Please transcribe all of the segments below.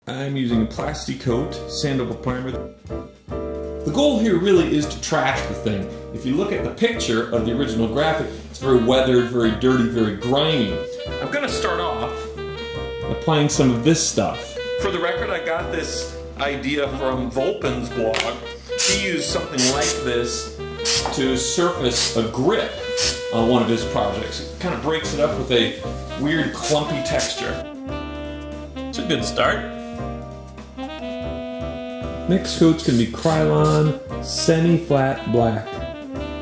I'm using a plastic coat, sandable primer. The goal here really is to trash the thing. If you look at the picture of the original graphic, it's very weathered, very dirty, very grimy. I'm gonna start off applying some of this stuff. For the record, I got this idea from Volpin's blog. He used something like this to surface a grip on one of his projects. It kind of breaks it up with a weird clumpy texture. It's a good start. Next coat's going to be Krylon semi-flat black.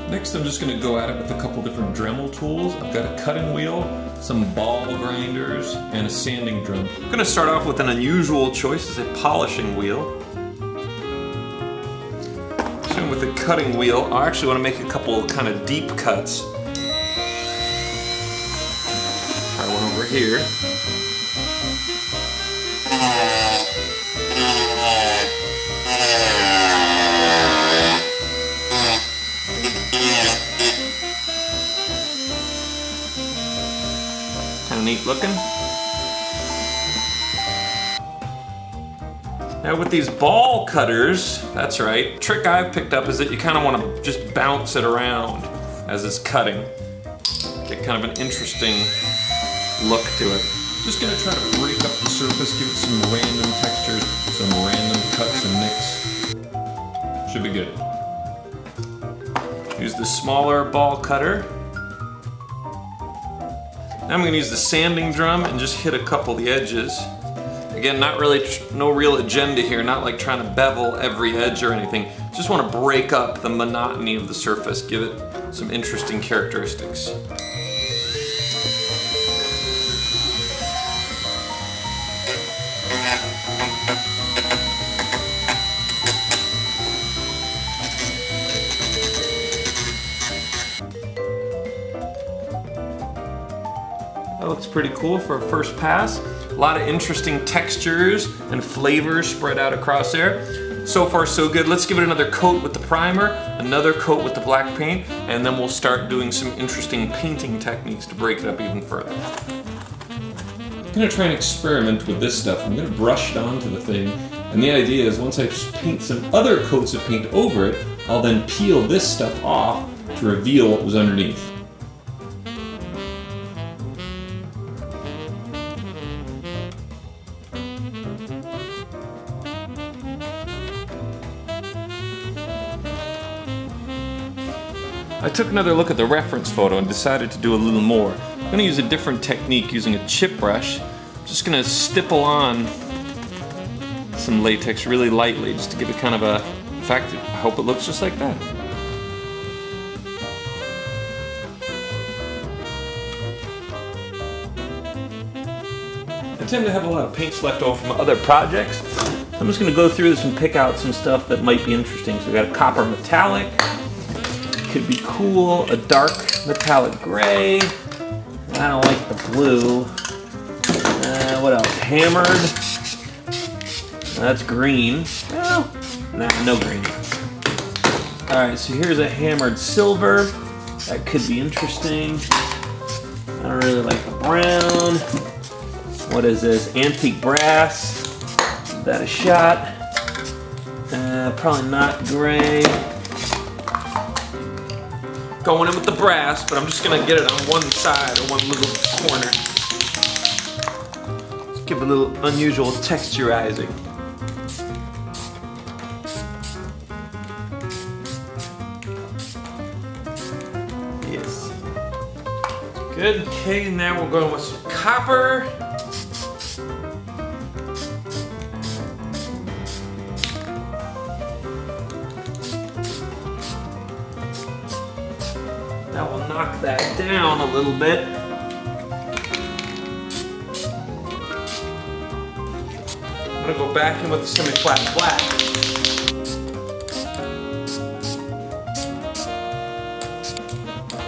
Next I'm just going to go at it with a couple different Dremel tools. I've got a cutting wheel, some ball grinders, and a sanding drum. I'm going to start off with an unusual choice, is a polishing wheel. So with the cutting wheel, I actually want to make a couple kind of deep cuts. Try one over here. Kind of neat looking. Now with these ball cutters, that's right, the trick I've picked up is that you kind of want to just bounce it around as it's cutting. Get kind of an interesting look to it. Just gonna try to break up the surface, give it some random textures, some random cuts and nicks. Should be good. Use the smaller ball cutter. Now I'm going to use the sanding drum and just hit a couple of the edges. Again, not really, no real agenda here, not like trying to bevel every edge or anything. Just want to break up the monotony of the surface, give it some interesting characteristics. That looks pretty cool for a first pass. A lot of interesting textures and flavors spread out across there. So far so good. Let's give it another coat with the primer, another coat with the black paint, and then we'll start doing some interesting painting techniques to break it up even further. I'm gonna try and experiment with this stuff. I'm gonna brush it onto the thing, and the idea is once I paint some other coats of paint over it, I'll then peel this stuff off to reveal what was underneath. I took another look at the reference photo and decided to do a little more. I'm going to use a different technique using a chip brush. I'm just going to stipple on some latex really lightly just to give it kind of a, in fact, I hope it looks just like that. I tend to have a lot of paints left over from other projects. I'm just going to go through this and pick out some stuff that might be interesting. So we got a copper metallic. Could be cool, a dark metallic gray. I don't like the blue. What else? Hammered. That's green. Well, nah, no green. Alright, so here's a hammered silver. That could be interesting. I don't really like the brown. What is this? Antique brass. Give that a shot. Probably not gray. Going in with the brass, but I'm just gonna get it on one side or one little corner. Just give it a little unusual texturizing. Yes. Good. Okay, now we're going with some copper. That will knock that down a little bit. I'm gonna go back in with the semi-flat black.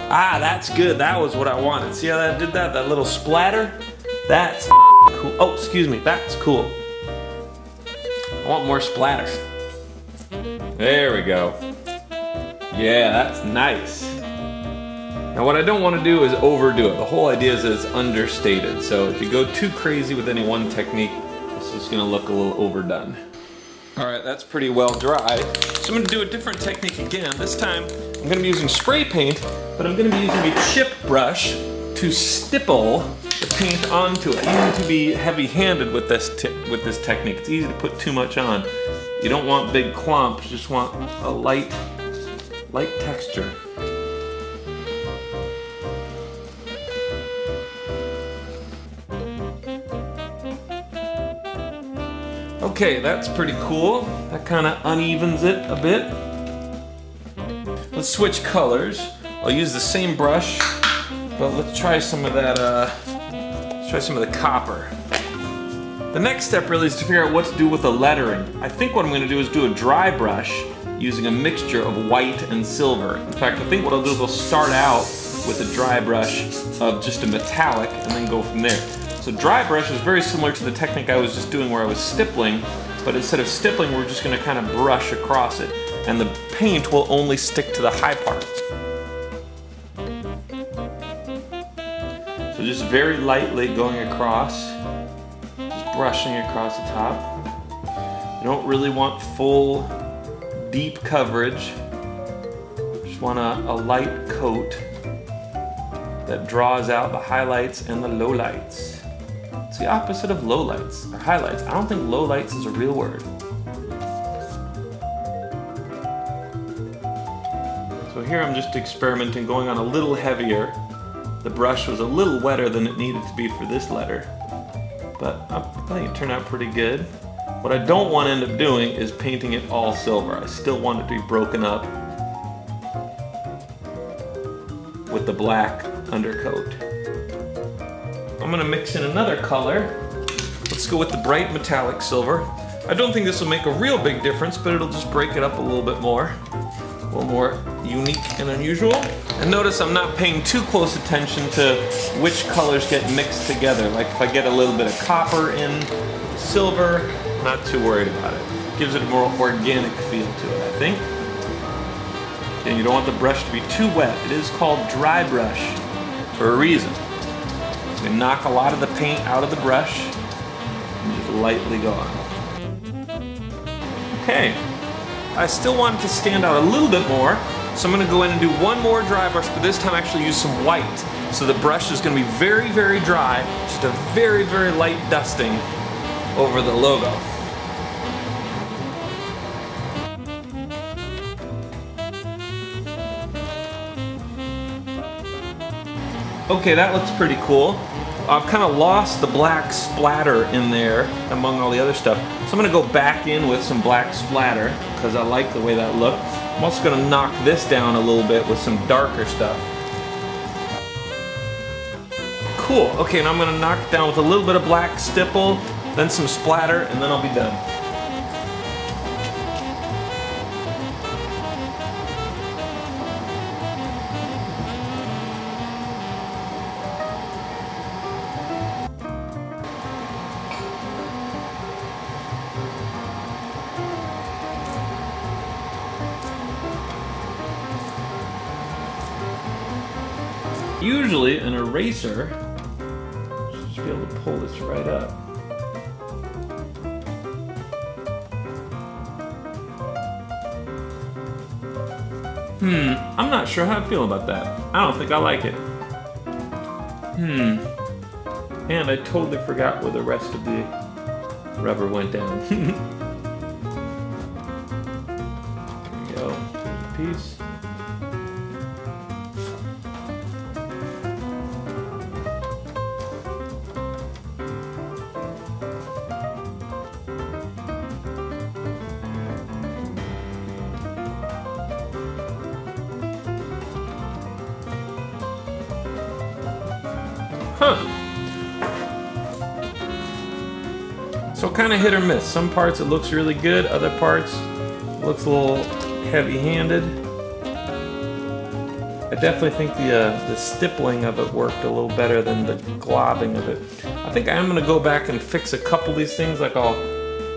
Ah, that's good. That was what I wanted. See how that did that? That little splatter? That's cool. Oh, excuse me. That's cool. I want more splatter. There we go. Yeah, that's nice. Now what I don't want to do is overdo it. The whole idea is that it's understated. So if you go too crazy with any one technique, this just gonna look a little overdone. All right, that's pretty well dry. So I'm gonna do a different technique again. This time, I'm gonna be using spray paint, but I'm gonna be using a chip brush to stipple the paint onto it. You need to be heavy-handed with this technique. It's easy to put too much on. You don't want big clumps, you just want a light texture. Okay, that's pretty cool. That kind of unevens it a bit. Let's switch colors. I'll use the same brush, but let's try some of that, let's try some of the copper. The next step really is to figure out what to do with the lettering. I think what I'm going to do is do a dry brush using a mixture of white and silver. In fact, I think what I'll do is I'll start out with a dry brush of just a metallic and then go from there. So dry brush is very similar to the technique I was just doing where I was stippling, but instead of stippling, we're just going to kind of brush across it. And the paint will only stick to the high parts. So just very lightly going across, just brushing across the top. You don't really want full, deep coverage. Just want a light coat that draws out the highlights and the lowlights. It's the opposite of lowlights, or highlights. I don't think lowlights is a real word. So here I'm just experimenting, going on a little heavier. The brush was a little wetter than it needed to be for this letter, but I think it turned out pretty good. What I don't want to end up doing is painting it all silver. I still want it to be broken up with the black undercoat. I'm going to mix in another color. Let's go with the bright metallic silver. I don't think this will make a real big difference, but it'll just break it up a little bit more. A little more unique and unusual. And notice I'm not paying too close attention to which colors get mixed together. Like if I get a little bit of copper in silver, I'm not too worried about it. Gives it a more organic feel to it, I think. And you don't want the brush to be too wet. It is called dry brush for a reason. So we knock a lot of the paint out of the brush and just lightly go on. Okay, I still want it to stand out a little bit more, so I'm going to go in and do one more dry brush, but this time actually use some white. So the brush is going to be very, very dry, just a very, very light dusting over the logo. Okay, that looks pretty cool. I've kind of lost the black splatter in there among all the other stuff. So I'm going to go back in with some black splatter because I like the way that looked. I'm also going to knock this down a little bit with some darker stuff. Cool. Okay, now I'm going to knock it down with a little bit of black stipple, then some splatter, and then I'll be done. Usually an eraser should be able to pull this right up. I'm not sure how I feel about that. I don't think I like it. And I totally forgot where the rest of the rubber went down. There we go, piece. So kind of hit or miss. Some parts it looks really good, other parts it looks a little heavy-handed. I definitely think the stippling of it worked a little better than the globbing of it. I think I am going to go back and fix a couple of these things. Like I'll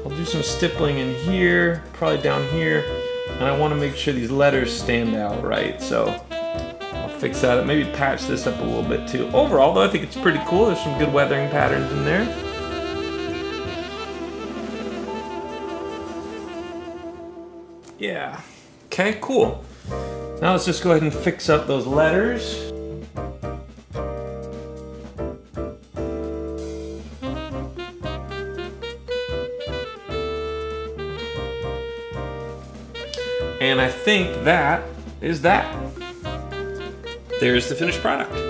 do some stippling in here, probably down here, and I want to make sure these letters stand out right. So I'll fix that up. Maybe patch this up a little bit too. Overall, though, I think it's pretty cool. There's some good weathering patterns in there. Yeah. Okay, cool. Now let's just go ahead and fix up those letters. And I think that is that. There's the finished product.